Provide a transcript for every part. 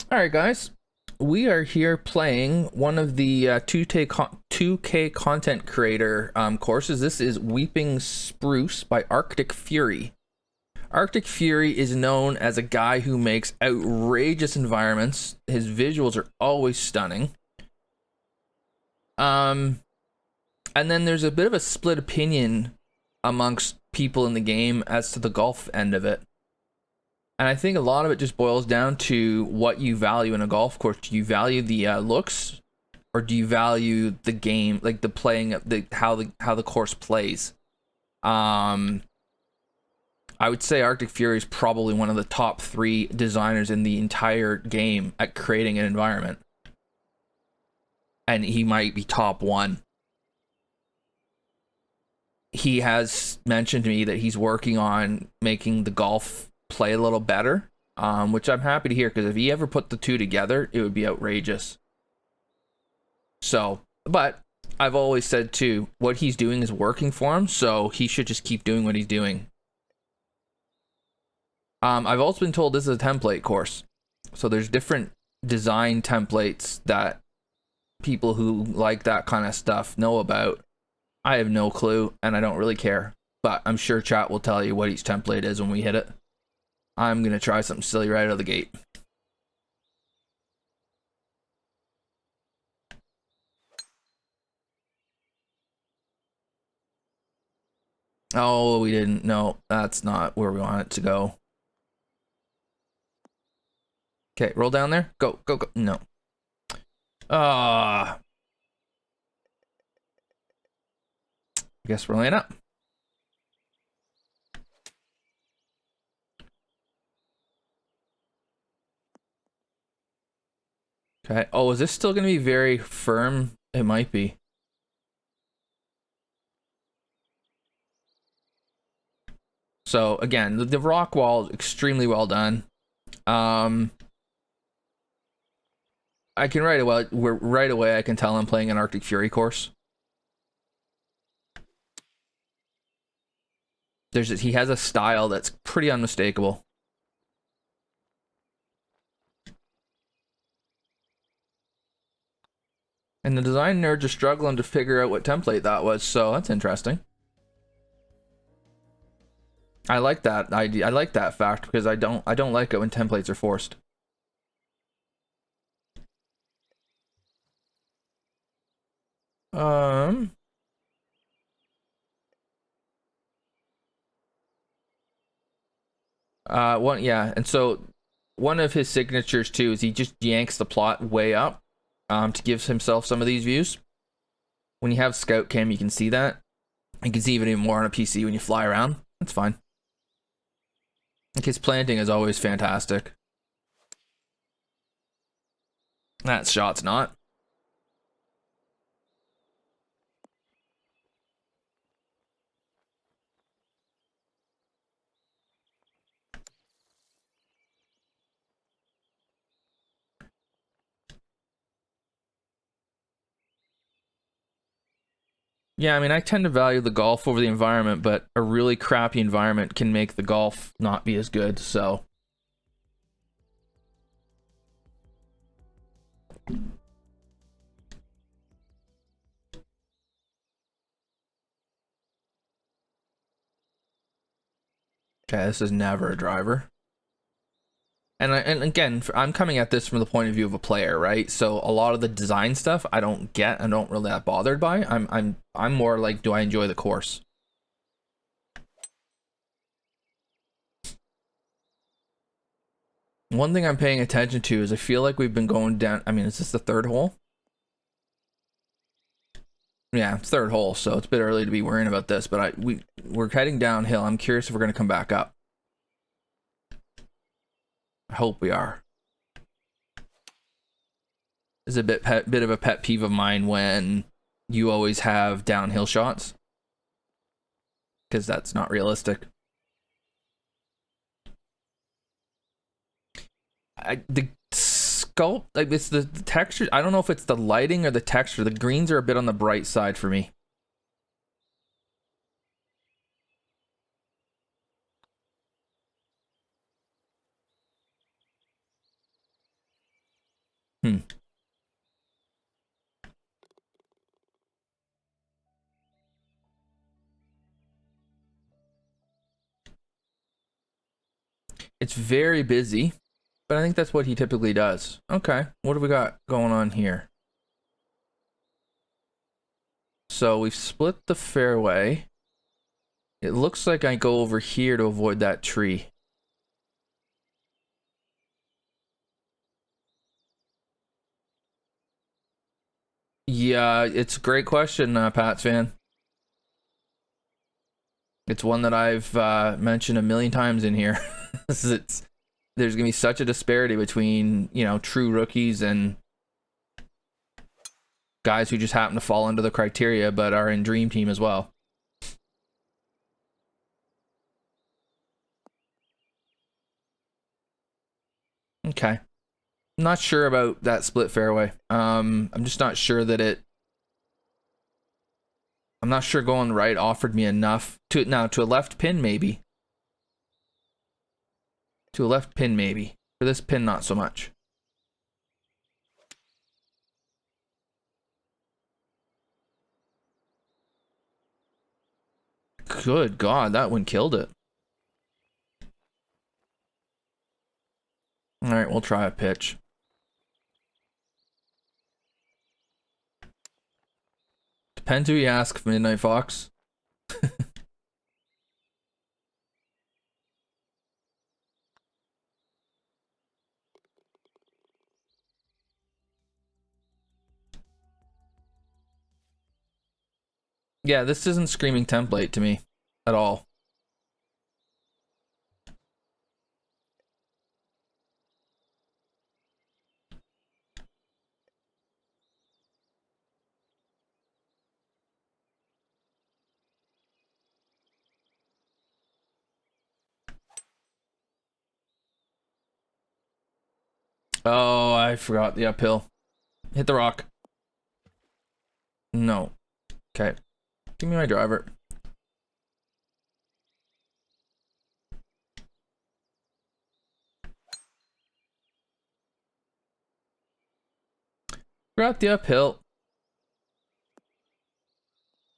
All right, guys. We are here playing one of the 2K content creator courses. This is Weeping Spruce by Arctic Fury. Arctic Fury is known as a guy who makes outrageous environments. His visuals are always stunning. Um, and then there's a bit of a split opinion amongst people in the game as to the golf end of it. And I think a lot of it just boils down to what you value in a golf course. Do you value the looks, or do you value the game, like the playing, how the course plays? Um, I would say Arctic Fury is probably one of the top 3 designers in the entire game at creating an environment, and he might be top 1. He has mentioned to me that he's working on making the golf play a little better, which I'm happy to hear, because if he ever put the two together, it would be outrageous. So, but I've always said too, what he's doing is working for him, so he should just keep doing what he's doing. I've also been told this is a template course, so there's different design templates that people who like that kind of stuff know about. I have no clue, and I don't really care, but I'm sure chat will tell you what each template is when we hit it. I'm gonna try something silly right out of the gate. Oh, we didn't. No, that's not where we want it to go. Okay, roll down there. Go, go, go. No. I guess we're laying up. Okay. Oh, is this still going to be very firm? It might be. So again, the rock wall is extremely well done. I can right away I can tell I'm playing an Arctic Fury course. He has a style that's pretty unmistakable. And the design nerds are struggling to figure out what template that was, so that's interesting. I like that idea. I like that fact, because I don't like it when templates are forced. Um and so one of his signatures too is he just yanks the plot way up to give himself some of these views. When you have scout cam, you can see that. You can see even more on a PC when you fly around. That's fine. Like, his planting is always fantastic. That shot's not. Yeah, I mean, I tend to value the golf over the environment, but a really crappy environment can make the golf not be as good, so. Okay, this is never a driver. And again, I'm coming at this from the point of view of a player, right? So a lot of the design stuff I don't get, I don't really that bothered by. I'm more like, do I enjoy the course? One thing I'm paying attention to is I feel like we've been going down. I mean, is this the 3rd hole? Yeah, it's 3rd hole, so it's a bit early to be worrying about this, but we're heading downhill. I'm curious if we're gonna come back up. I hope we are. It's a bit of a pet peeve of mine when you always have downhill shots, because that's not realistic. The sculpt, like, it's the texture. I don't know if it's the lighting or the texture. The greens are a bit on the bright side for me. Hmm. It's very busy, but I think that's what he typically does. Okay, what do we got going on here? So we've split the fairway. It looks like I go over here to avoid that tree. Yeah, it's a great question, Pats fan. It's one that I've mentioned a million times in here. There's gonna be such a disparity between, you know, true rookies and guys who just happen to fall under the criteria but are in Dream Team as well. Okay. I'm not sure about that split fairway. I'm just not sure that I'm not sure going right offered me enough to a left pin maybe. To a left pin maybe. For this pin not so much. Good God, that one killed it. All right, we'll try a pitch. Depends who you ask, Midnight Fox. Yeah, this isn't screaming template to me at all. Oh, I forgot the uphill. Hit the rock. No. Okay. Give me my driver. Forgot the uphill.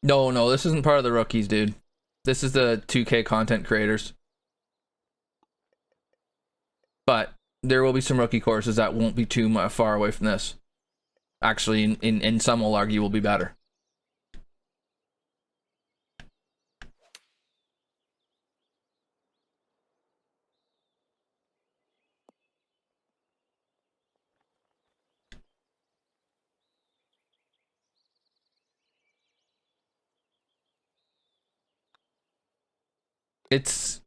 No, no, this isn't part of the rookies, dude. This is the 2K content creators. But there will be some rookie courses that won't be too far away from this. Actually, in some will argue will be better. This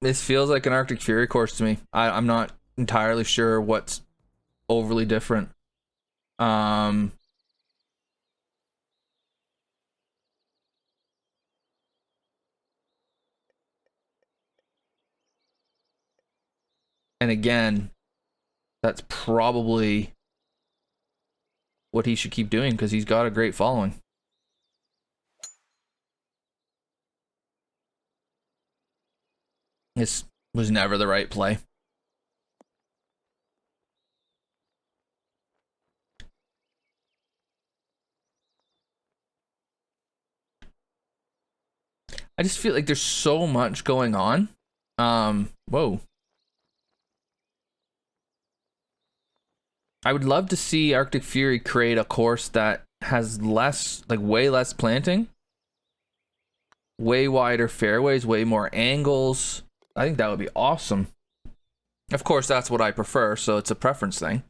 feels like an Arctic Fury course to me. I'm not entirely sure what's overly different. And again, that's probably what he should keep doing because he's got a great following. This was never the right play. I just feel like there's so much going on. Whoa. I would love to see Arctic Fury create a course that has less, like way less planting, way wider fairways, way more angles. I think that would be awesome. Of course, that's what I prefer, so it's a preference thing.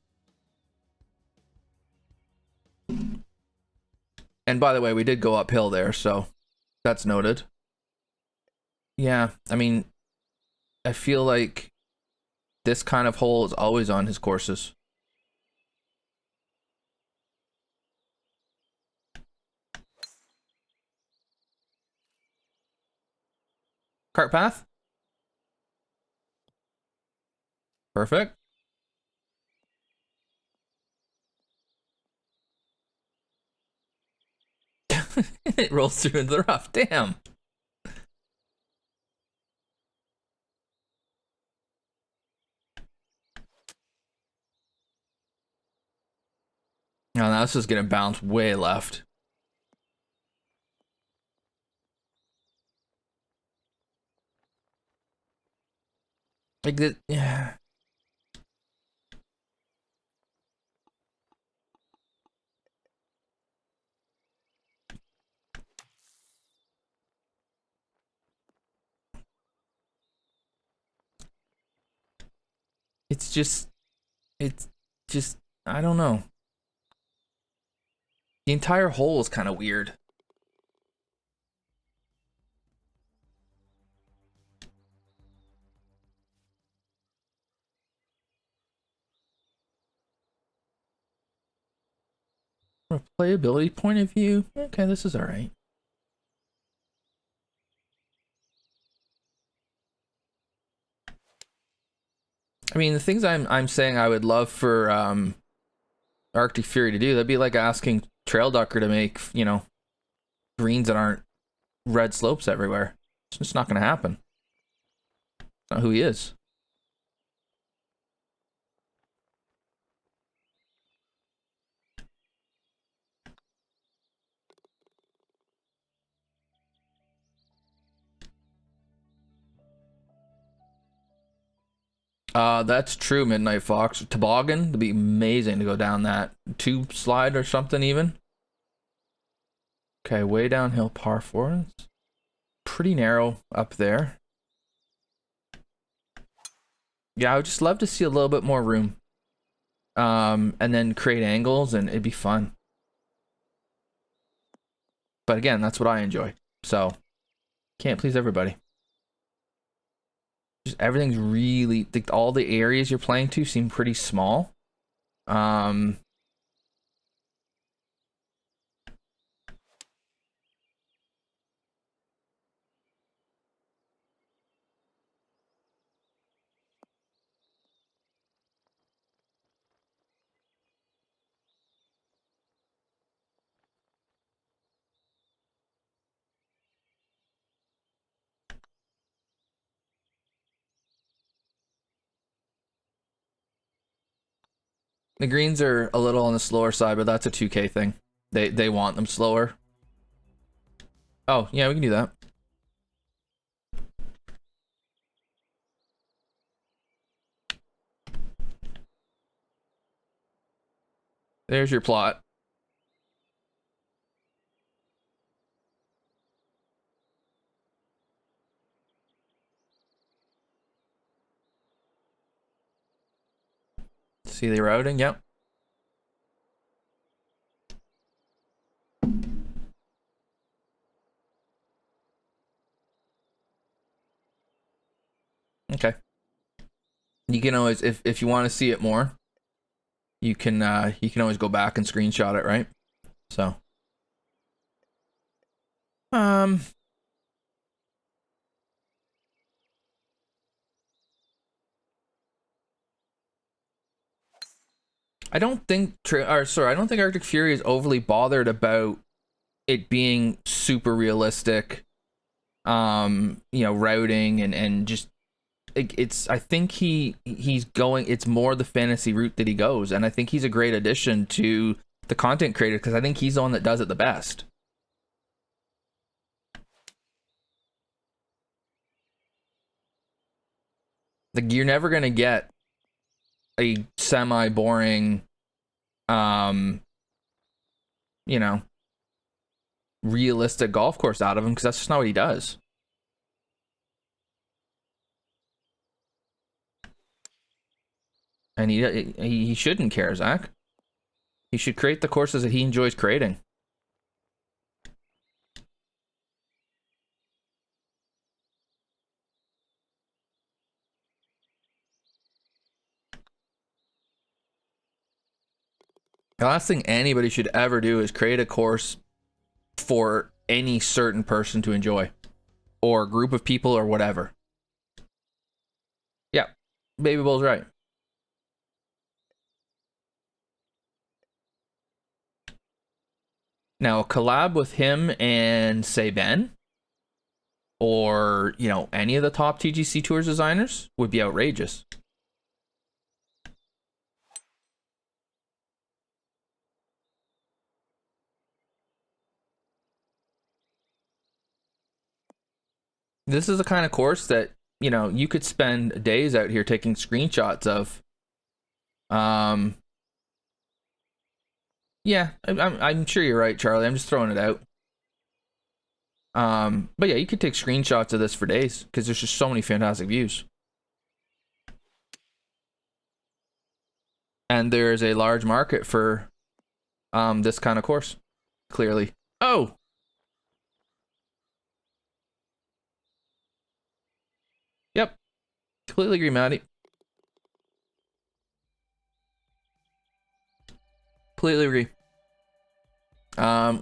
And by the way, we did go uphill there, so that's noted. Yeah, I mean, I feel like this kind of hole is always on his courses. Cart path? Perfect. It rolls through into the rough. Damn. Now this is gonna bounce way left. Like that, yeah. It's just, I don't know. The entire hole is kind of weird. From a playability point of view, okay, this is all right. I mean, the things I'm saying I would love for Arctic Fury to do, that'd be like asking Trail Ducker to make, you know, greens that aren't red slopes everywhere. It's just not gonna happen. It's not who he is. That's true, Midnight Fox. Toboggan, it'd be amazing to go down that tube slide or something even. Okay, way downhill par four. It's pretty narrow up there. Yeah, I would just love to see a little bit more room. And then create angles and it'd be fun. But again, that's what I enjoy. So can't please everybody. Just everything's really, like, all the areas you're playing to seem pretty small. The greens are a little on the slower side, but that's a 2K thing. They want them slower. Oh, yeah, we can do that. There's your plot. See the routing? Yep. Okay. You can always, if you want to see it more, you can always go back and screenshot it, right? So I don't think I don't think Arctic Fury is overly bothered about it being super realistic, you know, routing and just it's I think he's going, it's more the fantasy route that he goes, and I think he's a great addition to the content creator because I think he's the one that does it the best. Like, you're never gonna get a semi-boring, you know, realistic golf course out of him because that's just not what he does. And he shouldn't care, Zach. He should create the courses that he enjoys creating. The last thing anybody should ever do is create a course for any certain person to enjoy, or group of people, or whatever. Yeah, Baby Bull's right. Now, a collab with him and, say, Ben, or, you know, any of the top TGCTours designers would be outrageous. This is the kind of course that, you know, you could spend days out here taking screenshots of. Yeah, I'm sure you're right, Charlie. I'm just throwing it out. But yeah, you could take screenshots of this for days because there's just so many fantastic views. And there's a large market for this kind of course, clearly. Oh! Yep. Completely agree, Maddie. Completely agree.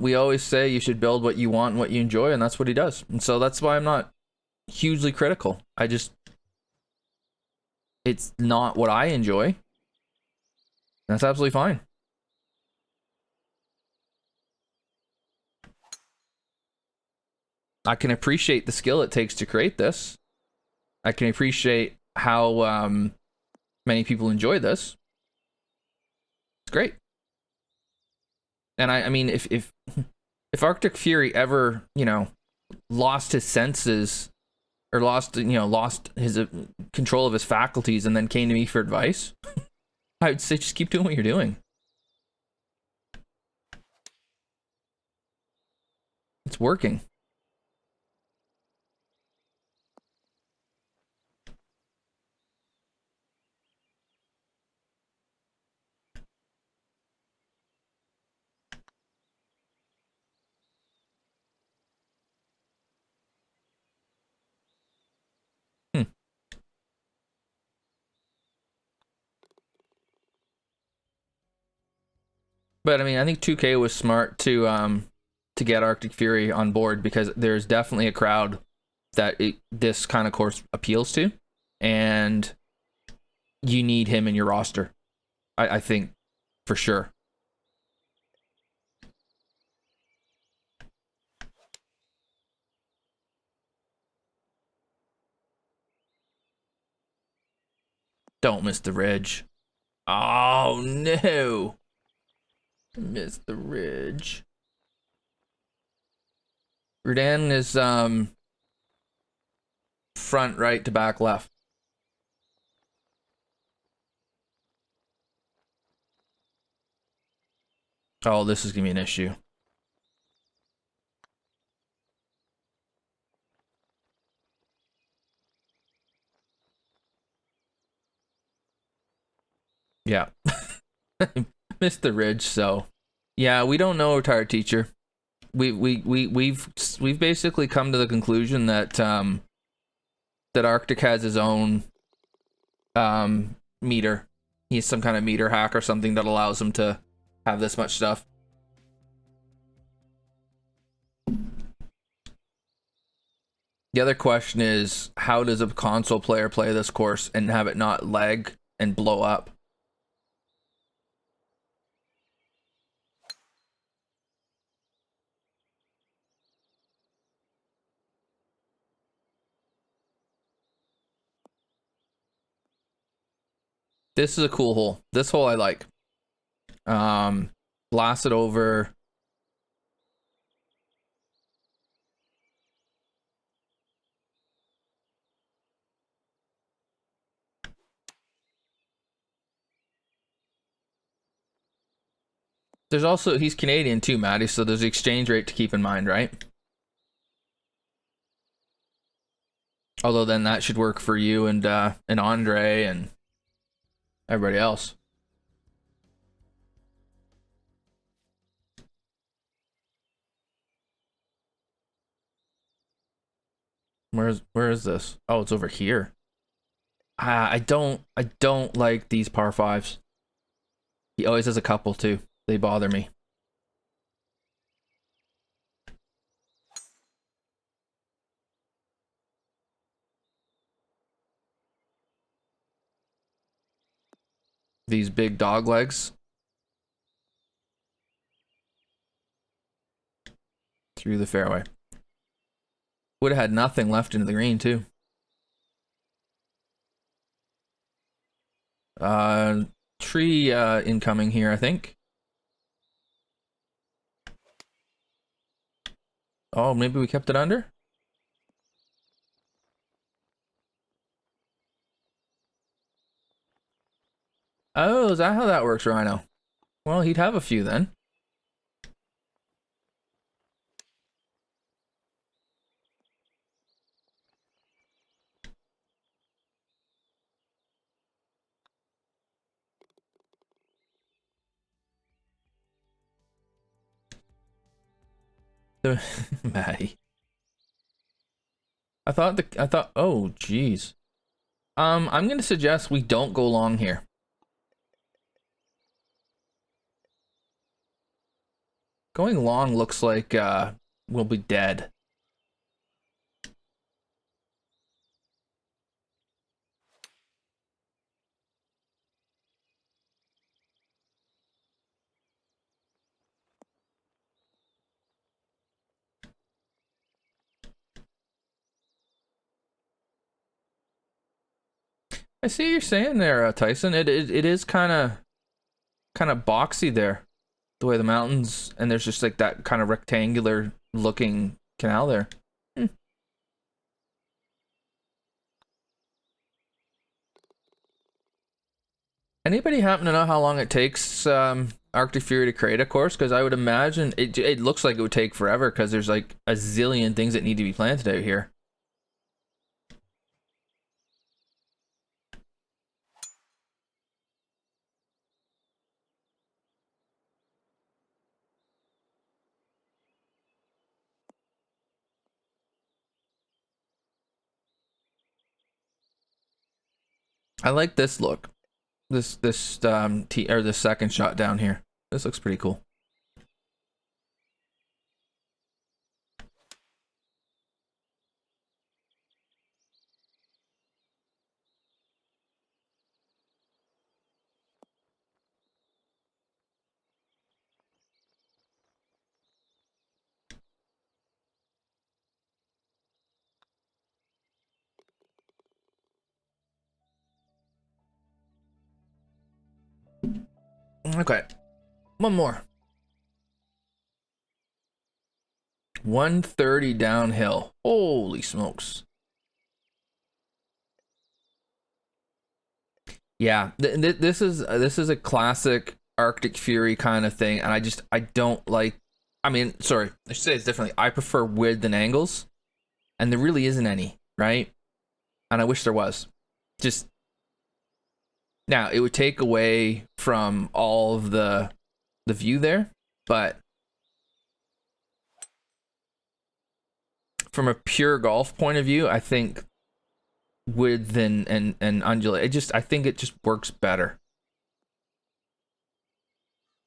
We always say you should build what you want and what you enjoy, and that's what he does. And so that's why I'm not hugely critical. It's not what I enjoy. That's absolutely fine. I can appreciate the skill it takes to create this. I can appreciate how many people enjoy this. It's great. And I mean, if Arctic Fury ever, you know, lost his senses or lost his control of his faculties and then came to me for advice, I would say just keep doing what you're doing. It's working. But I mean, I think 2K was smart to get Arctic Fury on board because there's definitely a crowd that this kind of course appeals to, and you need him in your roster. I think for sure. Don't miss the ridge. Oh no! Missed the ridge. Rudan is front right to back left. Oh, this is gonna be an issue. Yeah. Missed the ridge, so yeah, we don't know, retired teacher. We've basically come to the conclusion that that Arctic has his own meter. He's some kind of meter hack or something that allows him to have this much stuff. The other question is, how does a console player play this course and have it not lag and blow up? This is a cool hole. This hole I like. Blast it over. There's also, he's Canadian too, Maddie, so there's the exchange rate to keep in mind, right? Although then that should work for you and Andre and everybody else. Where is this? Oh, it's over here. I don't like these par fives. He always has a couple too. They bother me. These big dog legs. Through the fairway. Would have had nothing left into the green too. Tree incoming here, I think. Oh, maybe we kept it under? Oh, is that how that works, Rhino? Well, he'd have a few then. Maddie. I thought, oh, geez. I'm gonna suggest we don't go long here. Going long looks like, we'll be dead. I see what you're saying there, Tyson. It is kind of boxy there, the way the mountains, and there's just like that kind of rectangular looking canal there. Anybody happen to know how long it takes Arctic Fury to create a course? Because I would imagine it looks like it would take forever because there's like a zillion things that need to be planted out here. I like this look. This or the second shot down here. This looks pretty cool. Okay, one more. 130 downhill. Holy smokes. Yeah, this is a classic Arctic Fury kind of thing, and I don't like. I mean, sorry, I should say it differently. I prefer width than angles, and there really isn't any, right? And I wish there was. Just now, it would take away from all of the view there, but from a pure golf point of view, I think width and undulate, I think it just works better.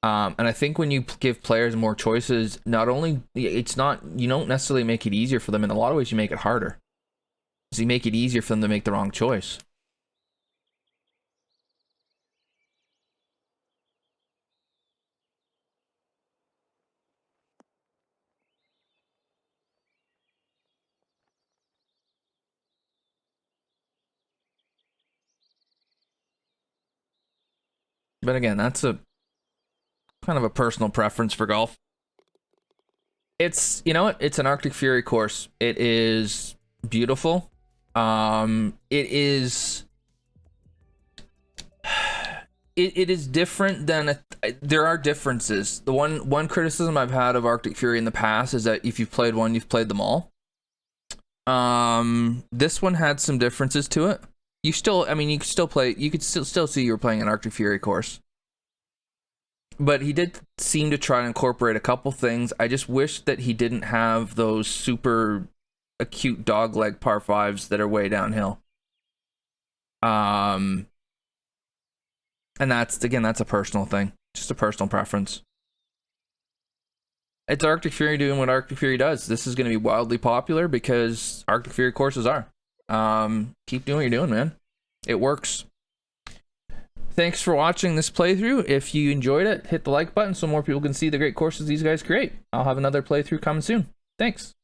And I think when you give players more choices, not only you don't necessarily make it easier for them. In a lot of ways, you make it harder. So you make it easier for them to make the wrong choice. But again, that's a kind of a personal preference for golf. It's, you know what? It's an Arctic Fury course. It is beautiful. It is. It is different than there are differences. The one criticism I've had of Arctic Fury in the past is that if you've played one, you've played them all. This one had some differences to it. You could still play. You could still see you were playing an Arctic Fury course. But he did seem to try to incorporate a couple things. I just wish that he didn't have those super acute dogleg par fives that are way downhill. And that's a personal thing, just a personal preference. It's Arctic Fury doing what Arctic Fury does. This is going to be wildly popular because Arctic Fury courses are. Keep doing what you're doing, man. It works. Thanks for watching this playthrough. If you enjoyed it, hit the like button so more people can see the great courses these guys create. I'll have another playthrough coming soon. Thanks.